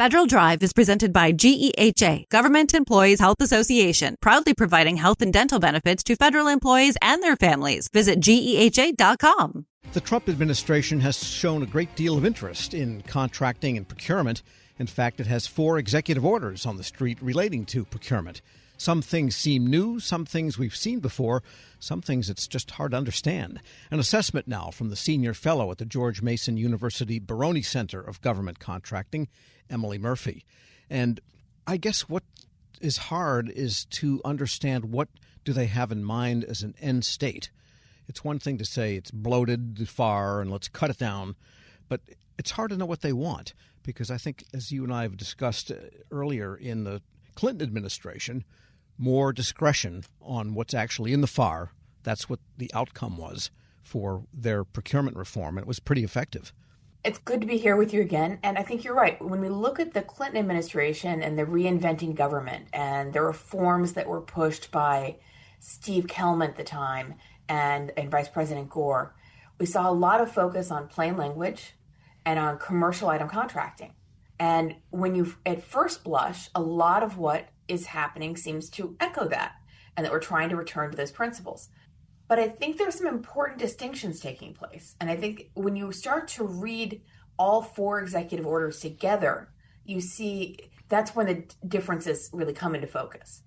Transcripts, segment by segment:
Federal Drive is presented by GEHA, Government Employees Health Association, proudly providing health and dental benefits to federal employees and their families. Visit GEHA.com. The Trump administration has shown a great deal of interest in contracting and procurement. In fact, it has 4 executive orders on the street relating to procurement. Some things seem new, some things we've seen before, some things it's just hard to understand. An assessment now from the senior fellow at the George Mason University Baroni Center of Government Contracting, Emily Murphy. And I guess what is hard is to understand what do they have in mind as an end state. It's one thing to say it's bloated far and let's cut it down, but it's hard to know what they want because I think, as you and I have discussed earlier in the Clinton administration, more discretion on what's actually in the FAR. That's what the outcome was for their procurement reform. It was pretty effective. It's good to be here with you again. And I think you're right. When we look at the Clinton administration and the reinventing government and the reforms that were pushed by Steve Kellman at the time and Vice President Gore, we saw a lot of focus on plain language and on commercial item contracting. And when you, at first blush, a lot of what is happening seems to echo that, and that we're trying to return to those principles. But I think there's some important distinctions taking place. And I think when you start to read all 4 executive orders together, you see that's when the differences really come into focus.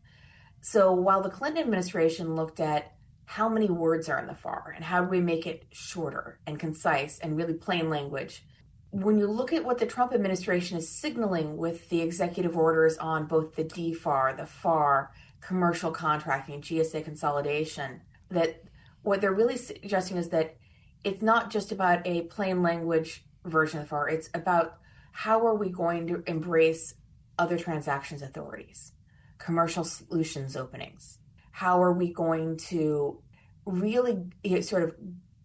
So while the Clinton administration looked at how many words are in the FAR and how do we make it shorter and concise and really plain language, when you look at what the Trump administration is signaling with the executive orders on both the DFAR, the FAR, commercial contracting, GSA consolidation, that what they're really suggesting is that it's not just about a plain language version of the FAR, it's about how are we going to embrace other transactions authorities, commercial solutions openings. How are we going to really sort of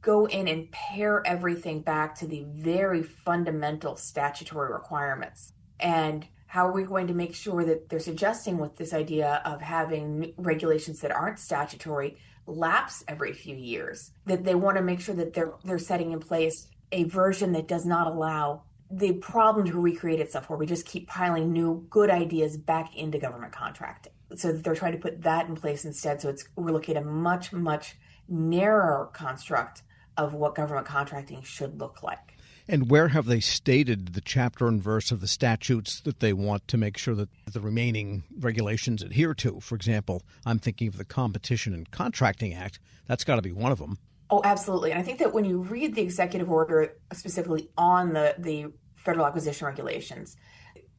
go in and pare everything back to the very fundamental statutory requirements? And how are we going to make sure that they're suggesting with this idea of having regulations that aren't statutory lapse every few years, that they want to make sure that they're setting in place a version that does not allow the problem to recreate itself, where we just keep piling new good ideas back into government contracting. So that they're trying to put that in place instead. So we're looking at a much, much narrower construct of what government contracting should look like. And where have they stated the chapter and verse of the statutes that they want to make sure that the remaining regulations adhere to? For example, I'm thinking of the Competition and Contracting Act. That's got to be one of them. Oh, absolutely. And I think that when you read the executive order specifically on the federal acquisition regulations,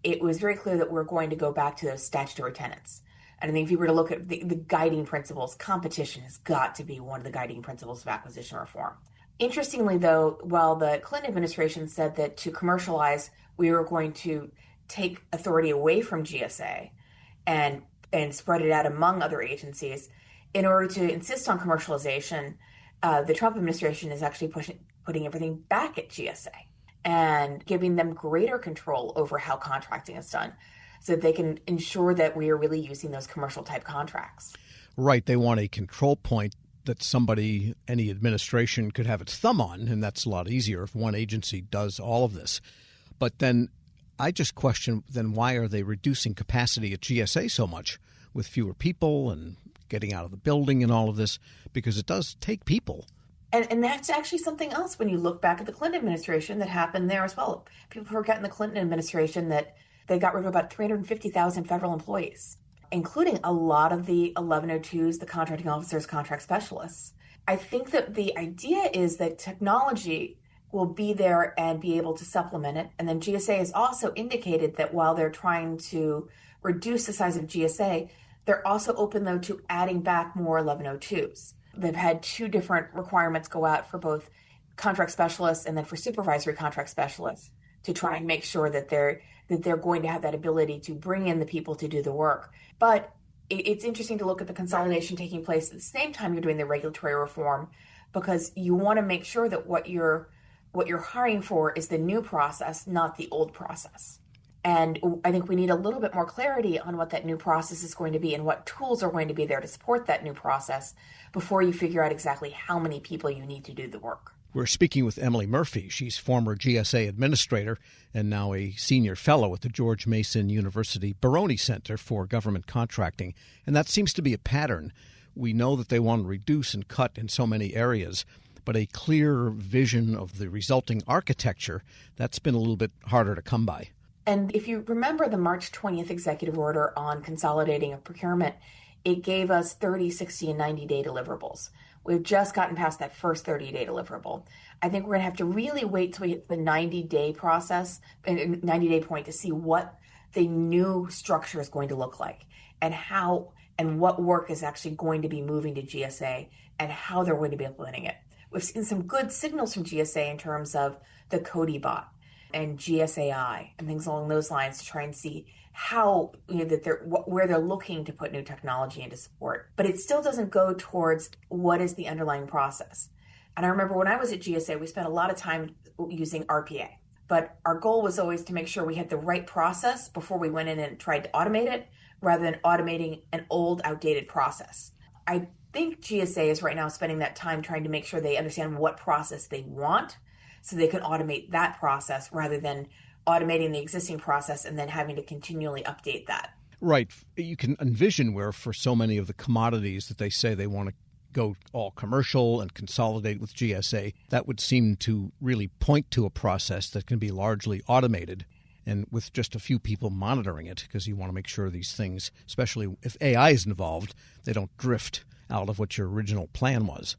it was very clear that we're going to go back to those statutory tenets. And I think if you were to look at the guiding principles, competition has got to be one of the guiding principles of acquisition reform. Interestingly, though, while the Clinton administration said that to commercialize, we were going to take authority away from GSA and spread it out among other agencies, in order to insist on commercialization, the Trump administration is actually putting everything back at GSA and giving them greater control over how contracting is done, so that they can ensure that we are really using those commercial type contracts. Right. They want a control point that any administration could have its thumb on, and that's a lot easier if one agency does all of this. But then I just question, then why are they reducing capacity at GSA so much with fewer people and getting out of the building and all of this? Because it does take people. And that's actually something else when you look back at the Clinton administration that happened there as well. People forget in the Clinton administration that they got rid of about 350,000 federal employees, including a lot of the 1102s, the contracting officers, contract specialists. I think that the idea is that technology will be there and be able to supplement it. And then GSA has also indicated that while they're trying to reduce the size of GSA, they're also open, though, to adding back more 1102s. They've had 2 different requirements go out for both contract specialists and then for supervisory contract specialists to try and make sure that they're going to have that ability to bring in the people to do the work. But it's interesting to look at the consolidation taking place at the same time you're doing the regulatory reform, because you want to make sure that what you're hiring for is the new process, not the old process. And I think we need a little bit more clarity on what that new process is going to be and what tools are going to be there to support that new process before you figure out exactly how many people you need to do the work. We're speaking with Emily Murphy. She's former GSA administrator and now a senior fellow at the George Mason University Baroni Center for Government Contracting. And that seems to be a pattern. We know that they want to reduce and cut in so many areas, but a clear vision of the resulting architecture, that's been a little bit harder to come by. And if you remember the March 20th executive order on consolidating of procurement, it gave us 30, 60, and 90-day deliverables. We've just gotten past that first 30-day deliverable. I think we're going to have to really wait till we hit the 90-day process, 90-day point, to see what the new structure is going to look like and how and what work is actually going to be moving to GSA and how they're going to be implementing it. We've seen some good signals from GSA in terms of the Cody bot and GSAI and things along those lines to try and see how, where they're looking to put new technology into support. But it still doesn't go towards what is the underlying process. And I remember when I was at GSA, we spent a lot of time using RPA. But our goal was always to make sure we had the right process before we went in and tried to automate it, rather than automating an old, outdated process. I think GSA is right now spending that time trying to make sure they understand what process they want so they can automate that process rather than automating the existing process and then having to continually update that. Right. You can envision where for so many of the commodities that they say they want to go all commercial and consolidate with GSA, that would seem to really point to a process that can be largely automated and with just a few people monitoring it, because you want to make sure these things, especially if AI is involved, they don't drift out of what your original plan was.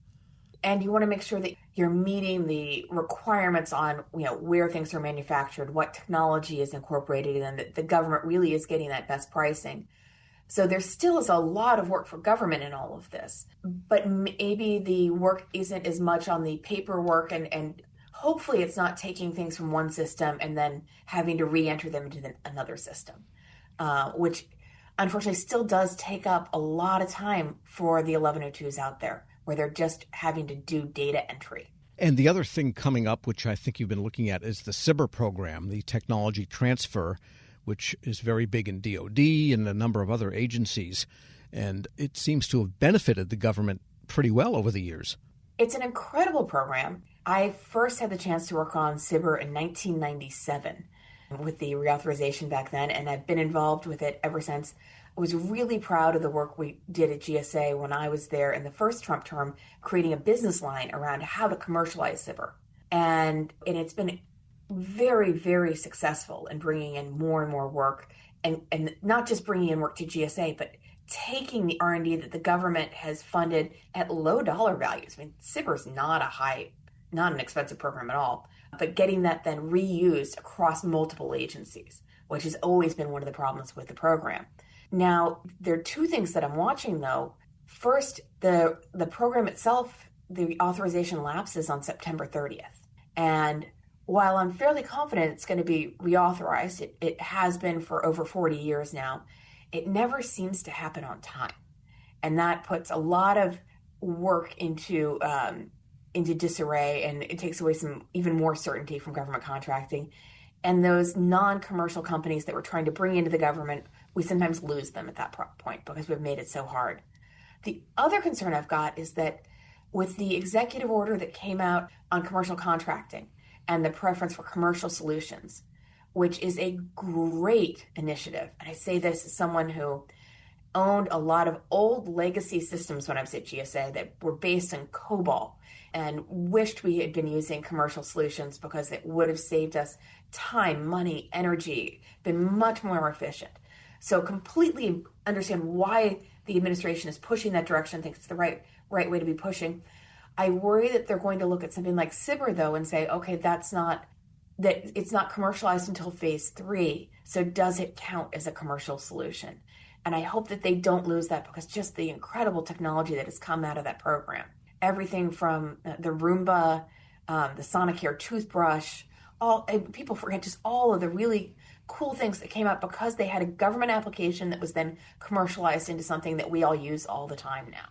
And you want to make sure that you're meeting the requirements on, where things are manufactured, what technology is incorporated, and that the government really is getting that best pricing. So there still is a lot of work for government in all of this, but maybe the work isn't as much on the paperwork and hopefully it's not taking things from one system and then having to re-enter them into another system, which unfortunately still does take up a lot of time for the 1102s out there, where they're just having to do data entry. And the other thing coming up, which I think you've been looking at, is the SBIR program, the technology transfer, which is very big in DOD and a number of other agencies. And it seems to have benefited the government pretty well over the years. It's an incredible program. I first had the chance to work on SBIR in 1997 with the reauthorization back then, and I've been involved with it ever since. I was really proud of the work we did at GSA when I was there in the first Trump term, creating a business line around how to commercialize SBIR. And it's been very, very successful in bringing in more and more work, and not just bringing in work to GSA, but taking the R&D that the government has funded at low dollar values. I mean, SBIR is not an expensive program at all, but getting that then reused across multiple agencies, which has always been one of the problems with the program. Now, there are two things that I'm watching, though. First, the program itself, the authorization lapses on September 30th. And while I'm fairly confident it's going to be reauthorized, it has been for over 40 years now, it never seems to happen on time. And that puts a lot of work into disarray, and it takes away some even more certainty from government contracting. And those non-commercial companies that we're trying to bring into the government, we sometimes lose them at that point because we've made it so hard. The other concern I've got is that with the executive order that came out on commercial contracting and the preference for commercial solutions, which is a great initiative, and I say this as someone who owned a lot of old legacy systems when I was at GSA that were based on COBOL and wished we had been using commercial solutions because it would have saved us time, money, energy, been much more efficient. So completely understand why the administration is pushing that direction, thinks it's the right way to be pushing. I worry that they're going to look at something like SBIR, though, and say, okay, it's not commercialized until phase 3, so does it count as a commercial solution? And I hope that they don't lose that, because just the incredible technology that has come out of that program. Everything from the Roomba, the Sonicare toothbrush, people forget just all of the really cool things that came out because they had a government application that was then commercialized into something that we all use all the time now.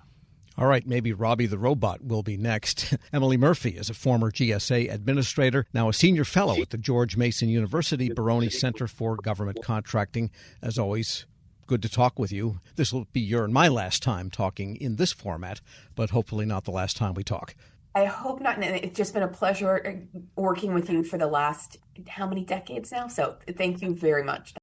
All right, maybe Robbie the Robot will be next. Emily Murphy is a former GSA administrator, now a senior fellow at the George Mason University Baroni Center for Government Contracting. As always, good to talk with you. This will be your and my last time talking in this format, but hopefully not the last time we talk. I hope not. It's just been a pleasure working with you for the last, how many decades now? So thank you very much.